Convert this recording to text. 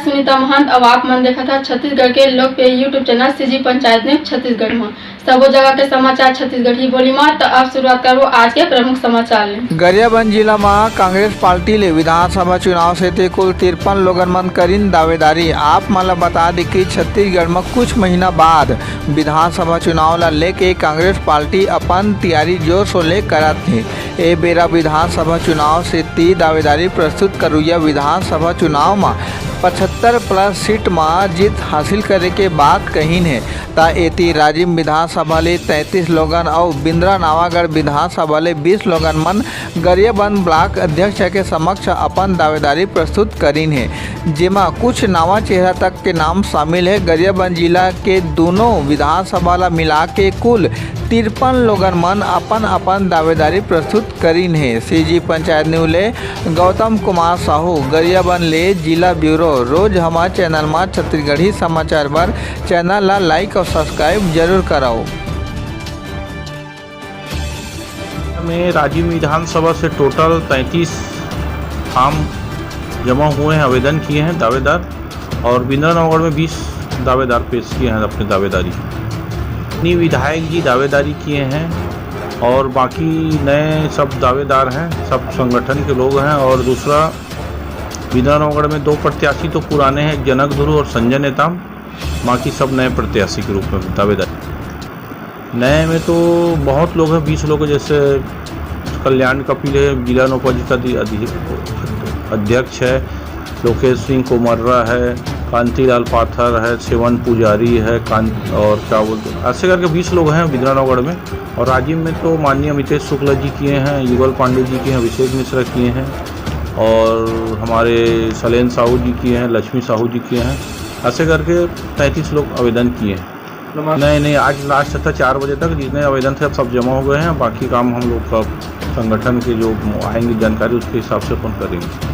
सुनीता महंत अब आप मन देखा था छत्तीसगढ़ के लोकप्रिय YouTube channel CG panchayat news Chhattisgarh में सबो जगह के समाचार छत्तीसगढ़ी बोली में। तो अब शुरुआत करो आज के प्रमुख समाचार ले। गरियाबंद जिला में कांग्रेस पार्टी ले विधानसभा चुनाव से थे कुल 53 लोगन मन करीन दावेदारी। आप मन बता दी कि छत्तीसगढ़ में कुछ महीना बाद विधानसभा चुनाव ला लेके कांग्रेस पार्टी अपन तैयारी जोर शोर ले करत थे। ए बेरा विधानसभा चुनाव से ती दावेदारी प्रस्तुत करुया विधानसभा चुनाव में 75+ सीट में जीत हासिल करे के बात कहीन है। ता एती राजिम विधानसभा ले 33 लोगन और बिंद्रा नावागढ़ विधानसभा ले 20 लोगन मन गरियाबंद ब्लॉक अध्यक्ष के समक्ष अपन दावेदारी प्रस्तुत करीन है, जेमा कुछ नवा चेहरा तक के नाम शामिल है। गरियाबंद जिला के दोनों विधानसभा ला मिला के कुल 53 लोगन मन अपन अपन दावेदारी प्रस्तुत करीन है। सीजी पंचायत न्यूज ले गौतम कुमार साहू गरियाबंद ले जिला ब्यूरो। रोज हमारे चैनल में छत्तीसगढ़ी समाचार पर चैनल ला लाइक और सब्सक्राइब जरूर कराओ। में राजिम विधानसभा से टोटल 33 फॉर्म जमा हुए हैं, आवेदन किए हैं दावेदार, और बिंद्रा नवागढ़ में 20 दावेदार पेश किए हैं अपनी दावेदारी। इतनी विधायक जी दावेदारी किए हैं और बाकी नए सब दावेदार हैं, सब संगठन के लोग हैं। और दूसरा बिंद्रा नवागढ़ में 2 प्रत्याशी तो पुराने हैं, जनक ध्रुव और संजय नेताम, बाकी सब नए प्रत्याशी के रूप में दावेदारी। नए में तो बहुत लोग हैं, 20 लोग, जैसे कल्याण कपिल है, जिला नौपजित अध्यक्ष है, लोकेश सिंह कोमर्रा है, कांतिलाल पाथर है, सेवन पुजारी है, और क्या बोलते हैं, ऐसे करके 20 लोग हैं बिंद्रा नवागढ़ में। और राजिम में तो माननीय अमितेश शुक्ला जी किए हैं, युगल पांडे जी किए हैं, अभिषेक मिश्रा किए हैं, और हमारे सलेन साहू जी किए हैं, लक्ष्मी साहू जी किए हैं। ऐसे करके 33 लोग आवेदन किए हैं। नहीं, आज लास्ट था 4 बजे तक, जितने आवेदन थे अब सब जमा हो गए हैं। बाकी काम हम लोग का संगठन के जो आएंगे जानकारी उसके हिसाब से अपन करेंगे।